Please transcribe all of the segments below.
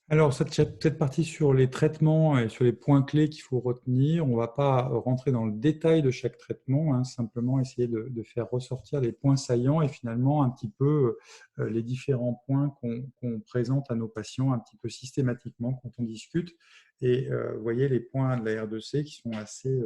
Alors, cette partie sur les traitements et sur les points clés qu'il faut retenir, on ne va pas rentrer dans le détail de chaque traitement, hein, simplement essayer de faire ressortir les points saillants et finalement un petit peu les différents points qu'on présente à nos patients un petit peu systématiquement quand on discute. Et vous voyez les points de la R2C qui sont assez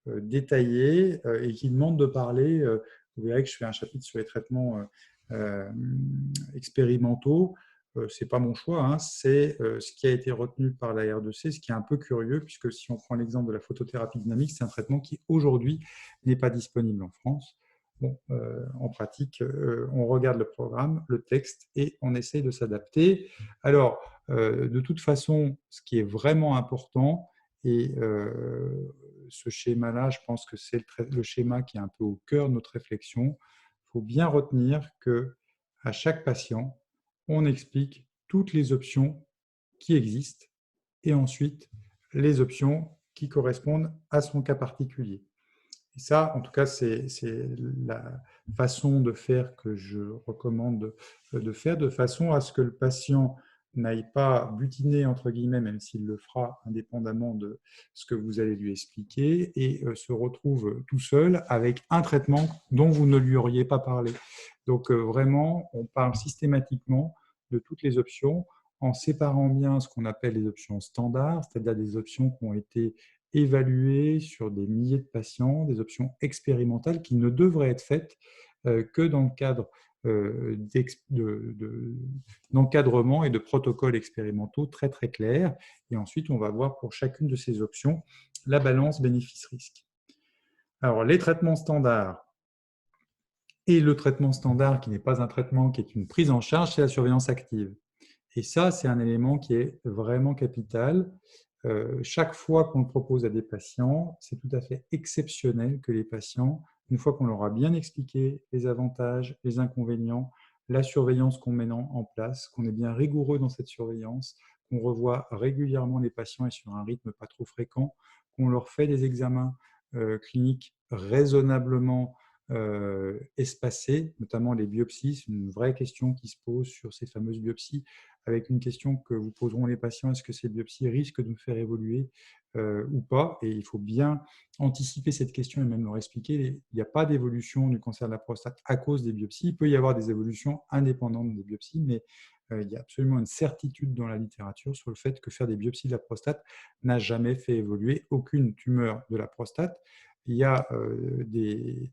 détaillés et qui demandent de parler. Vous verrez que je fais un chapitre sur les traitements euh, expérimentaux. Ce n'est pas mon choix, hein, c'est ce qui a été retenu par la R2C, ce qui est un peu curieux, puisque si on prend l'exemple de la photothérapie dynamique, c'est un traitement qui aujourd'hui n'est pas disponible en France. Bon, en pratique, on regarde le programme, le texte, et on essaye de s'adapter. Alors, de toute façon, ce qui est vraiment important, et ce schéma-là, je pense que c'est le schéma qui est un peu au cœur de notre réflexion, il faut bien retenir que à chaque patient, on explique toutes les options qui existent et ensuite les options qui correspondent à son cas particulier. Et ça, en tout cas, c'est la façon de faire que je recommande de faire, de façon à ce que le patient n'aille pas butiner, entre guillemets, même s'il le fera indépendamment de ce que vous allez lui expliquer, et se retrouve tout seul avec un traitement dont vous ne lui auriez pas parlé. Donc vraiment, on parle systématiquement de toutes les options en séparant bien ce qu'on appelle les options standards, c'est-à-dire des options qui ont été évaluées sur des milliers de patients, des options expérimentales qui ne devraient être faites que dans le cadre d'encadrement et de protocoles expérimentaux très très clairs. Et ensuite, on va voir pour chacune de ces options la balance bénéfice-risque. Alors, les traitements standards et le traitement standard qui n'est pas un traitement, qui est une prise en charge, c'est la surveillance active. Et ça, c'est un élément qui est vraiment capital. Chaque fois qu'on le propose à des patients, c'est tout à fait exceptionnel que les patients, une fois qu'on leur a bien expliqué les avantages, les inconvénients, la surveillance qu'on met en place, qu'on est bien rigoureux dans cette surveillance, qu'on revoit régulièrement les patients et sur un rythme pas trop fréquent, qu'on leur fait des examens cliniques raisonnablement espacés, notamment les biopsies. C'est une vraie question qui se pose sur ces fameuses biopsies, avec une question que vous poseront les patients, est-ce que ces biopsies risquent de me faire évoluer ou pas? Et il faut bien anticiper cette question et même leur expliquer, il n'y a pas d'évolution du cancer de la prostate à cause des biopsies. Il peut y avoir des évolutions indépendantes des biopsies, mais il y a absolument une certitude dans la littérature sur le fait que faire des biopsies de la prostate n'a jamais fait évoluer aucune tumeur de la prostate. Il y a des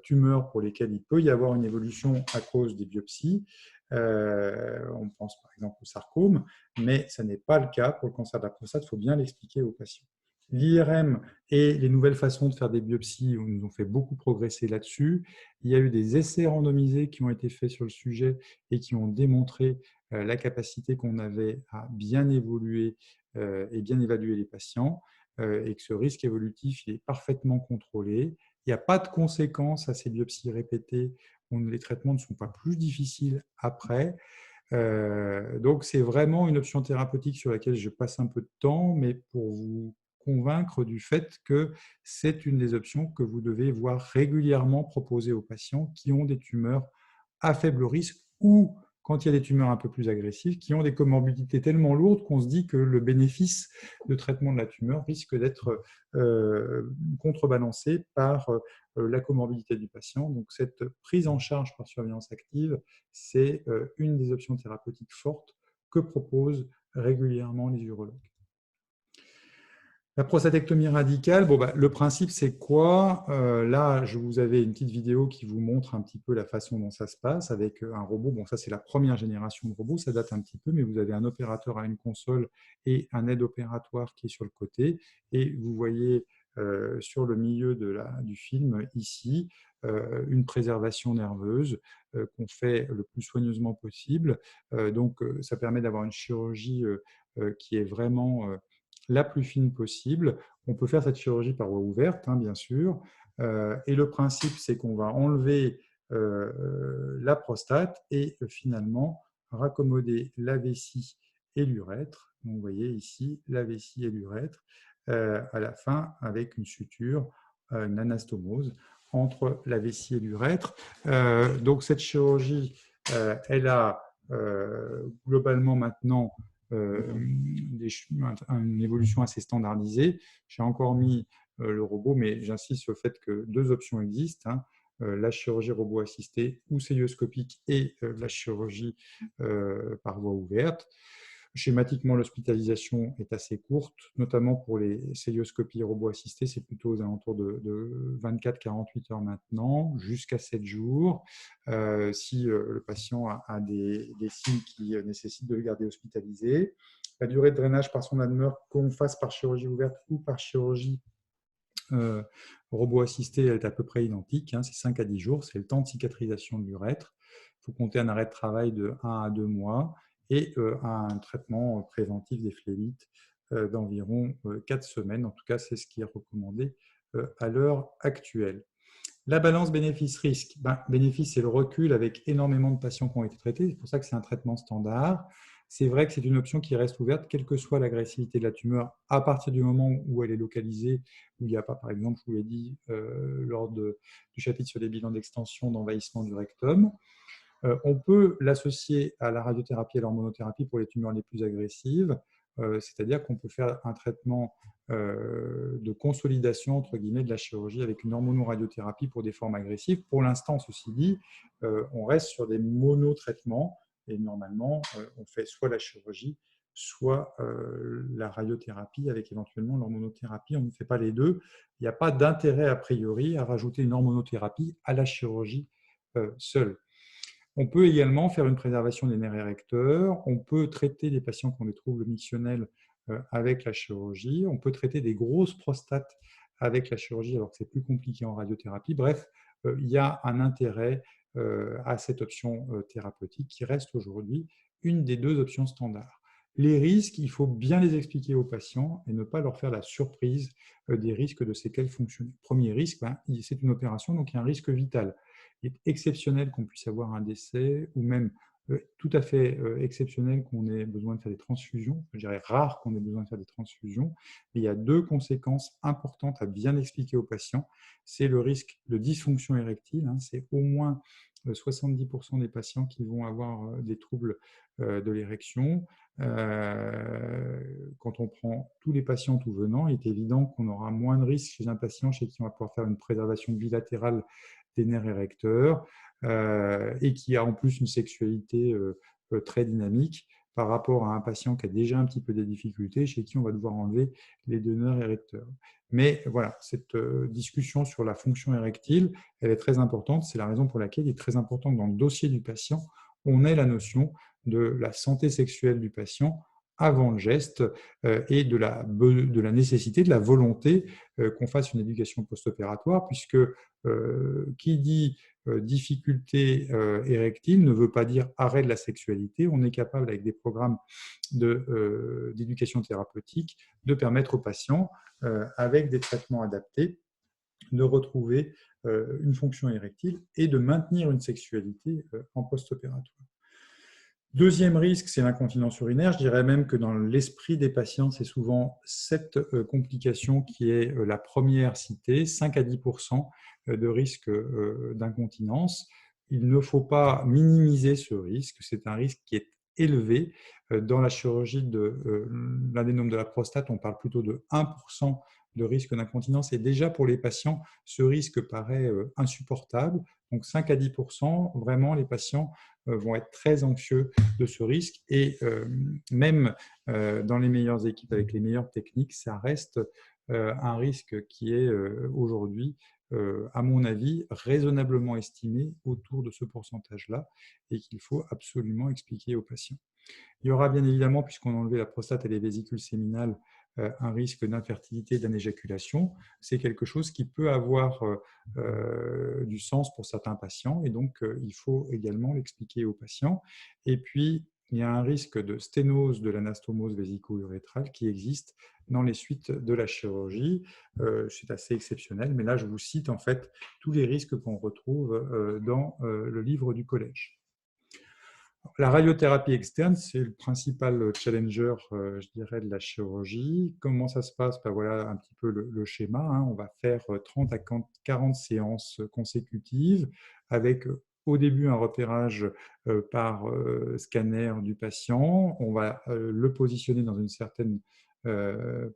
tumeurs pour lesquelles il peut y avoir une évolution à cause des biopsies. On pense par exemple au sarcome, mais ce n'est pas le cas pour le cancer de la prostate, il faut bien l'expliquer aux patients. L'IRM et les nouvelles façons de faire des biopsies nous ont fait beaucoup progresser là-dessus. Il y a eu des essais randomisés qui ont été faits sur le sujet et qui ont démontré la capacité qu'on avait à bien évoluer et bien évaluer les patients et que ce risque évolutif est parfaitement contrôlé. Il n'y a pas de conséquences à ces biopsies répétées. Les traitements ne sont pas plus difficiles après. Donc, c'est vraiment une option thérapeutique sur laquelle je passe un peu de temps, mais pour vous convaincre du fait que c'est une des options que vous devez voir régulièrement proposer aux patients qui ont des tumeurs à faible risque ou quand il y a des tumeurs un peu plus agressives, qui ont des comorbidités tellement lourdes qu'on se dit que le bénéfice de traitement de la tumeur risque d'être contrebalancé par la comorbidité du patient. Donc, cette prise en charge par surveillance active, c'est une des options thérapeutiques fortes que proposent régulièrement les urologues. La prostatectomie radicale, bon, le principe, c'est quoi? Là, je vous avais une petite vidéo qui vous montre un petit peu la façon dont ça se passe avec un robot. Bon, ça, c'est la première génération de robots, ça date un petit peu, mais vous avez un opérateur à une console et un aide opératoire qui est sur le côté. Et vous voyez sur le milieu du film, ici, une préservation nerveuse qu'on fait le plus soigneusement possible. Donc, ça permet d'avoir une chirurgie qui est vraiment la plus fine possible. On peut faire cette chirurgie par voie ouverte, hein, bien sûr. Et le principe, c'est qu'on va enlever la prostate et finalement raccommoder la vessie et l'urètre. Donc, vous voyez ici la vessie et l'urètre à la fin avec une suture, une anastomose entre la vessie et l'urètre. Donc cette chirurgie, elle a globalement maintenant une évolution assez standardisée. J'ai encore mis le robot, mais j'insiste sur le fait que deux options existent, hein, la chirurgie robot assistée ou célioscopique et la chirurgie par voie ouverte. Schématiquement, l'hospitalisation est assez courte, notamment pour les célioscopies robot assistées, c'est plutôt aux alentours de 24-48 heures maintenant, jusqu'à 7 jours. Si le patient a des signes qui nécessitent de le garder hospitalisé. La durée de drainage par son admeur, qu'on fasse par chirurgie ouverte ou par chirurgie robot assisté, elle est à peu près identique, hein, c'est 5 à 10 jours, c'est le temps de cicatrisation de l'urètre. Il faut compter un arrêt de travail de 1 à 2 mois et un traitement préventif des phlébites d'environ 4 semaines. En tout cas, c'est ce qui est recommandé à l'heure actuelle. La balance bénéfice-risque. Bénéfice, c'est le recul avec énormément de patients qui ont été traités. C'est pour ça que c'est un traitement standard. C'est vrai que c'est une option qui reste ouverte, quelle que soit l'agressivité de la tumeur, à partir du moment où elle est localisée, où il n'y a pas, par exemple, je vous l'ai dit lors du chapitre sur les bilans d'extension d'envahissement du rectum. On peut l'associer à la radiothérapie et à l'hormonothérapie pour les tumeurs les plus agressives, c'est-à-dire qu'on peut faire un traitement de consolidation entre guillemets de la chirurgie avec une hormonoradiothérapie pour des formes agressives. Pour l'instant, ceci dit, on reste sur des monotraitements et normalement, on fait soit la chirurgie, soit la radiothérapie avec éventuellement l'hormonothérapie. On ne fait pas les deux. Il n'y a pas d'intérêt a priori à rajouter une hormonothérapie à la chirurgie seule. On peut également faire une préservation des nerfs érecteurs, on peut traiter des patients qui ont des troubles mictionnels avec la chirurgie, on peut traiter des grosses prostates avec la chirurgie alors que c'est plus compliqué en radiothérapie. Bref, il y a un intérêt à cette option thérapeutique qui reste aujourd'hui une des deux options standards. Les risques, il faut bien les expliquer aux patients et ne pas leur faire la surprise des risques de séquelles fonctionnelles. Premier risque, c'est une opération, donc il y a un risque vital. Il est exceptionnel qu'on puisse avoir un décès ou même tout à fait exceptionnel qu'on ait besoin de faire des transfusions. Je dirais rare qu'on ait besoin de faire des transfusions. Mais il y a deux conséquences importantes à bien expliquer aux patients. C'est le risque de dysfonction érectile. Hein, c'est au moins 70% des patients qui vont avoir des troubles de l'érection. Quand on prend tous les patients tout venant, il est évident qu'on aura moins de risques chez un patient chez qui on va pouvoir faire une préservation bilatérale des nerfs érecteurs et qui a en plus une sexualité très dynamique par rapport à un patient qui a déjà un petit peu des difficultés, chez qui on va devoir enlever les deux nerfs érecteurs. Mais voilà, cette discussion sur la fonction érectile, elle est très importante. C'est la raison pour laquelle il est très important que dans le dossier du patient, on ait la notion de la santé sexuelle du patient avant le geste et de la nécessité, de la volonté qu'on fasse une éducation post-opératoire, puisque qui dit difficulté érectile ne veut pas dire arrêt de la sexualité. On est capable, avec des programmes d'éducation thérapeutique, de permettre aux patients, avec des traitements adaptés, de retrouver une fonction érectile et de maintenir une sexualité en post-opératoire. Deuxième risque, c'est l'incontinence urinaire. Je dirais même que dans l'esprit des patients, c'est souvent cette complication qui est la première citée, 5 à 10% de risque d'incontinence. Il ne faut pas minimiser ce risque. C'est un risque qui est élevé. Dans la chirurgie de l'adénome de la prostate, on parle plutôt de 1% de risque d'incontinence. Et déjà, pour les patients, ce risque paraît insupportable. Donc 5 à 10%, vraiment, les patients vont être très anxieux de ce risque. Et même dans les meilleures équipes, avec les meilleures techniques, ça reste un risque qui est aujourd'hui, à mon avis, raisonnablement estimé autour de ce pourcentage-là et qu'il faut absolument expliquer aux patients. Il y aura bien évidemment, puisqu'on a enlevé la prostate et les vésicules séminales, un risque d'infertilité, d'anéjaculation. C'est quelque chose qui peut avoir du sens pour certains patients et donc il faut également l'expliquer aux patients. Et puis, il y a un risque de sténose de l'anastomose vésico-urétrale qui existe dans les suites de la chirurgie. C'est assez exceptionnel, mais là, je vous cite en fait tous les risques qu'on retrouve dans le livre du collège. La radiothérapie externe, c'est le principal challenger, je dirais, de la chirurgie. Comment ça se passe? Voilà un petit peu le schéma. On va faire 30 à 40 séances consécutives avec au début un repérage par scanner du patient, on va le positionner dans une certaine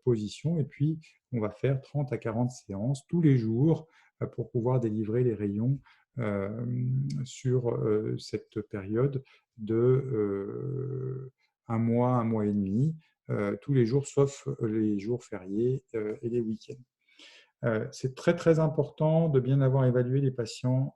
position et puis on va faire 30 à 40 séances tous les jours pour pouvoir délivrer les rayons sur cette période de un mois et demi, tous les jours sauf les jours fériés et les week-ends. C'est très très important de bien avoir évalué les patients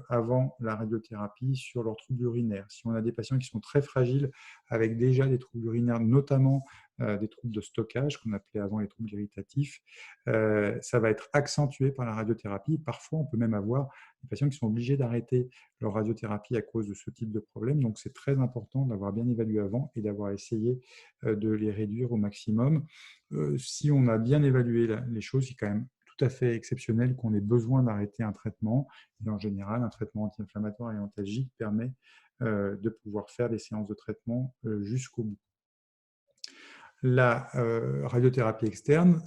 avant la radiothérapie sur leurs troubles urinaires. Si on a des patients qui sont très fragiles avec déjà des troubles urinaires, notamment des troubles de stockage qu'on appelait avant les troubles irritatifs, ça va être accentué par la radiothérapie. Parfois, on peut même avoir des patients qui sont obligés d'arrêter leur radiothérapie à cause de ce type de problème. Donc, c'est très important d'avoir bien évalué avant et d'avoir essayé de les réduire au maximum. Si on a bien évalué les choses, c'est quand même tout à fait exceptionnel qu'on ait besoin d'arrêter un traitement. Et en général, un traitement anti-inflammatoire et antalgique permet de pouvoir faire des séances de traitement jusqu'au bout. La radiothérapie externe,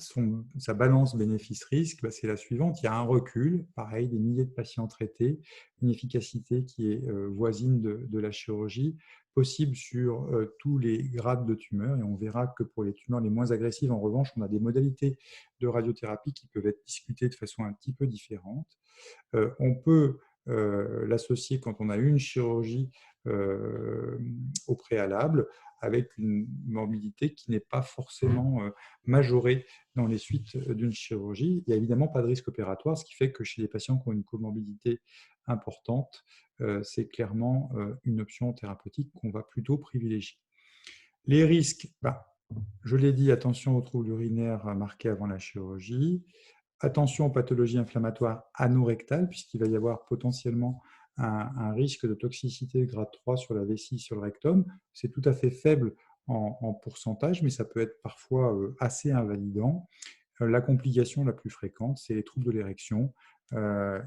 sa balance bénéfice-risque, c'est la suivante. Il y a un recul, pareil, des milliers de patients traités, une efficacité qui est voisine de la chirurgie, possible sur tous les grades de tumeurs. Et on verra que pour les tumeurs les moins agressives, en revanche, on a des modalités de radiothérapie qui peuvent être discutées de façon un petit peu différente. On peut l'associer quand on a eu une chirurgie au préalable avec une morbidité qui n'est pas forcément majorée dans les suites d'une chirurgie. Il n'y a évidemment pas de risque opératoire, ce qui fait que chez les patients qui ont une comorbidité importante, c'est clairement une option thérapeutique qu'on va plutôt privilégier. Les risques, je l'ai dit, attention aux troubles urinaires marqués avant la chirurgie. Attention aux pathologies inflammatoires anorectales, puisqu'il va y avoir potentiellement un risque de toxicité de grade 3 sur la vessie, sur le rectum. C'est tout à fait faible en pourcentage, mais ça peut être parfois assez invalidant. La complication la plus fréquente, c'est les troubles de l'érection.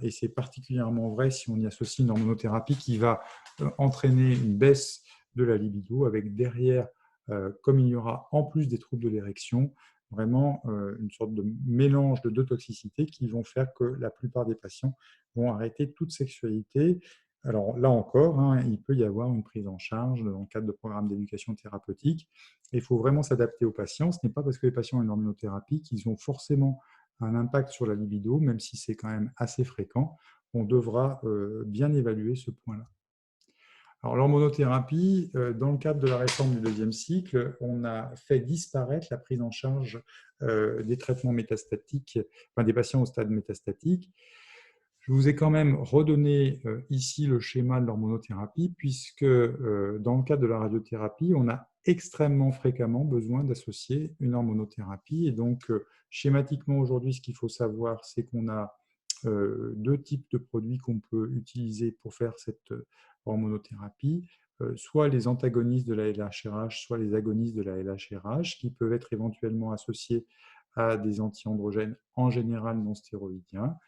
Et c'est particulièrement vrai si on y associe une hormonothérapie qui va entraîner une baisse de la libido, avec derrière, comme il y aura en plus des troubles de l'érection, vraiment une sorte de mélange de deux toxicités qui vont faire que la plupart des patients vont arrêter toute sexualité. Alors là encore, il peut y avoir une prise en charge dans le cadre de programmes d'éducation thérapeutique. Il faut vraiment s'adapter aux patients. Ce n'est pas parce que les patients ont une hormonothérapie qu'ils ont forcément un impact sur la libido, même si c'est quand même assez fréquent. On devra bien évaluer ce point-là. Alors, l'hormonothérapie, dans le cadre de la réforme du deuxième cycle, on a fait disparaître la prise en charge des traitements métastatiques, enfin des patients au stade métastatique. Je vous ai quand même redonné ici le schéma de l'hormonothérapie, puisque dans le cadre de la radiothérapie, on a extrêmement fréquemment besoin d'associer une hormonothérapie. Et donc, schématiquement aujourd'hui, ce qu'il faut savoir, c'est qu'on a deux types de produits qu'on peut utiliser pour faire cette hormonothérapie, soit les antagonistes de la LHRH, soit les agonistes de la LHRH, qui peuvent être éventuellement associés à des antiandrogènes en général non stéroïdiens.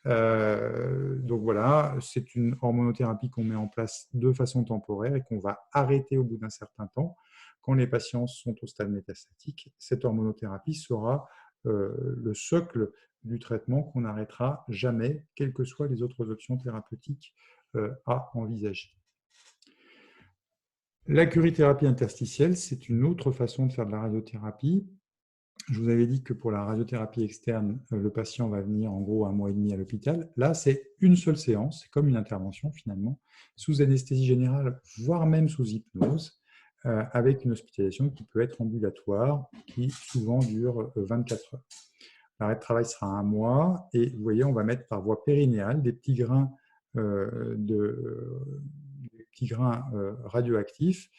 Donc voilà, c'est une hormonothérapie qu'on met en place de façon temporaire et qu'on va arrêter au bout d'un certain temps. Quand les patients sont au stade métastatique, cette hormonothérapie sera le socle du traitement qu'on n'arrêtera jamais, quelles que soient les autres options thérapeutiques à envisager. La curithérapie interstitielle, c'est une autre façon de faire de la radiothérapie. Je vous avais dit que pour la radiothérapie externe, le patient va venir en gros un mois et demi à l'hôpital. Là, c'est une seule séance, c'est comme une intervention finalement, sous anesthésie générale, voire même sous hypnose, avec une hospitalisation qui peut être ambulatoire, qui souvent dure 24 heures. L'arrêt de travail sera un mois et vous voyez, on va mettre par voie périnéale des petits grains, radioactifs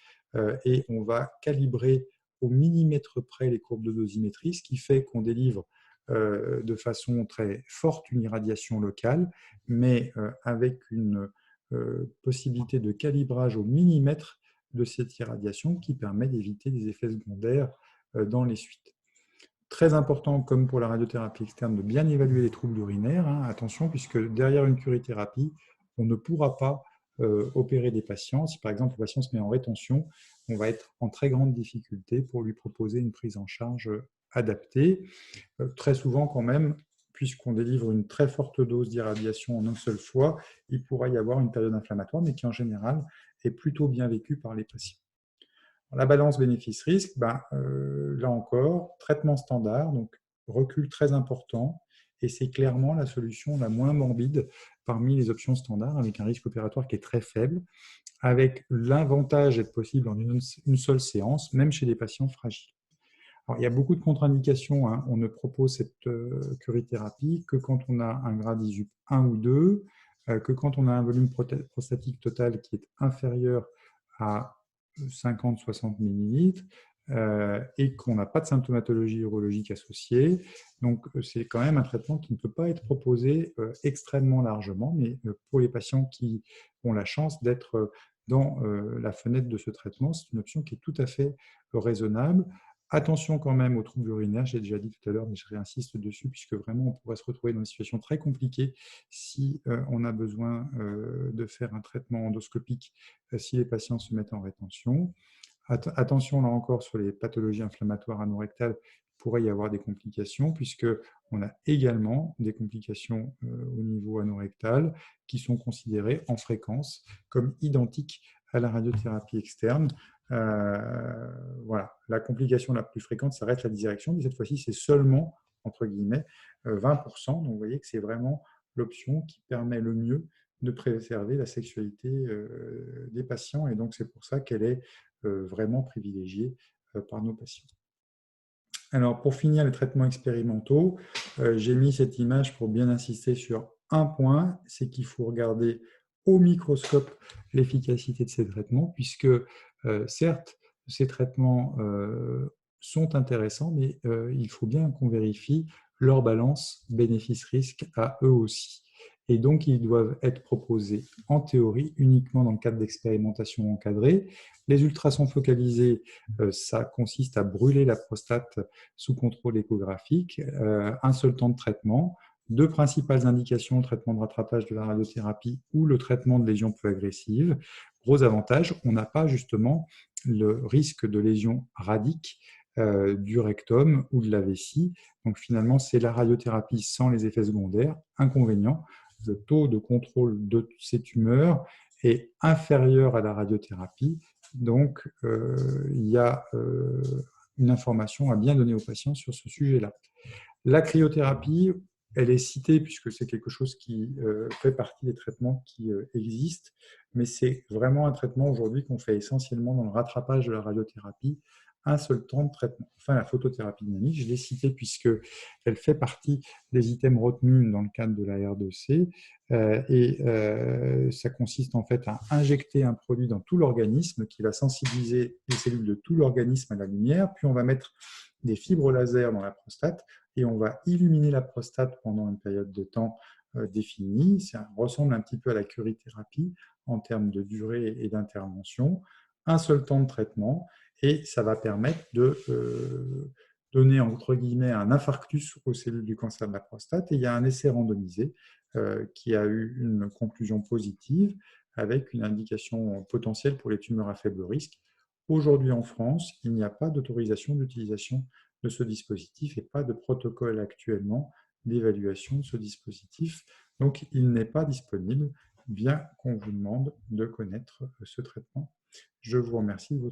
et on va calibrer au millimètre près les courbes de dosimétrie, ce qui fait qu'on délivre de façon très forte une irradiation locale, mais avec une possibilité de calibrage au millimètre de cette irradiation qui permet d'éviter des effets secondaires dans les suites. Très important, comme pour la radiothérapie externe, de bien évaluer les troubles urinaires. Attention, puisque derrière une curithérapie, on ne pourra pas opérer des patients. Si par exemple le patient se met en rétention, on va être en très grande difficulté pour lui proposer une prise en charge adaptée. Très souvent quand même, puisqu'on délivre une très forte dose d'irradiation en une seule fois, il pourra y avoir une période inflammatoire, mais qui en général est plutôt bien vécue par les patients. La balance bénéfice-risque, là encore, traitement standard, donc recul très important, et c'est clairement la solution la moins morbide parmi les options standards, avec un risque opératoire qui est très faible, avec l'avantage d'être possible en une seule séance, même chez des patients fragiles. Alors, il y a beaucoup de contre-indications, hein. On ne propose cette curithérapie que quand on a un grade ISUP 1 ou 2, que quand on a un volume prostatique total qui est inférieur à 50-60 millilitres et qu'on n'a pas de symptomatologie urologique associée. Donc, c'est quand même un traitement qui ne peut pas être proposé extrêmement largement, mais pour les patients qui ont la chance d'être dans la fenêtre de ce traitement, c'est une option qui est tout à fait raisonnable. Attention quand même aux troubles urinaires, j'ai déjà dit tout à l'heure, mais je réinsiste dessus, puisque vraiment on pourrait se retrouver dans une situation très compliquée si on a besoin de faire un traitement endoscopique si les patients se mettent en rétention. Attention là encore sur les pathologies inflammatoires anorectales, il pourrait y avoir des complications, puisqu'on a également des complications au niveau anorectal qui sont considérées en fréquence comme identiques à la radiothérapie externe. Voilà, la complication la plus fréquente, ça reste la dissérection, mais cette fois-ci, c'est seulement, entre guillemets, 20%. Donc, vous voyez que c'est vraiment l'option qui permet le mieux de préserver la sexualité des patients, et donc c'est pour ça qu'elle est vraiment privilégiée par nos patients. Alors, pour finir les traitements expérimentaux, j'ai mis cette image pour bien insister sur un point, c'est qu'il faut regarder au microscope l'efficacité de ces traitements, puisque certes, ces traitements sont intéressants, mais il faut bien qu'on vérifie leur balance bénéfice-risque à eux aussi. Et donc, ils doivent être proposés en théorie uniquement dans le cadre d'expérimentations encadrées. Les ultrasons focalisés, ça consiste à brûler la prostate sous contrôle échographique, un seul temps de traitement, deux principales indications, le traitement de rattrapage de la radiothérapie ou le traitement de lésions peu agressives. Gros avantage, on n'a pas justement le risque de lésions radiques du rectum ou de la vessie. Donc finalement, c'est la radiothérapie sans les effets secondaires. Inconvénient, le taux de contrôle de ces tumeurs est inférieur à la radiothérapie. Donc, il y a une information à bien donner aux patients sur ce sujet-là. La cryothérapie, elle est citée puisque c'est quelque chose qui fait partie des traitements qui existent, mais c'est vraiment un traitement aujourd'hui qu'on fait essentiellement dans le rattrapage de la radiothérapie, un seul temps de traitement. Enfin, la photothérapie dynamique, je l'ai citée puisqu'elle fait partie des items retenus dans le cadre de la R2C, et ça consiste en fait à injecter un produit dans tout l'organisme qui va sensibiliser les cellules de tout l'organisme à la lumière, puis on va mettre des fibres laser dans la prostate et on va illuminer la prostate pendant une période de temps définie. Ça ressemble un petit peu à la curithérapie en termes de durée et d'intervention. Un seul temps de traitement et ça va permettre de donner entre guillemets un infarctus aux cellules du cancer de la prostate. Et il y a un essai randomisé qui a eu une conclusion positive avec une indication potentielle pour les tumeurs à faible risque. Aujourd'hui en France, il n'y a pas d'autorisation d'utilisation de ce dispositif et pas de protocole actuellement d'évaluation de ce dispositif. Donc, il n'est pas disponible, bien qu'on vous demande de connaître ce traitement. Je vous remercie de votre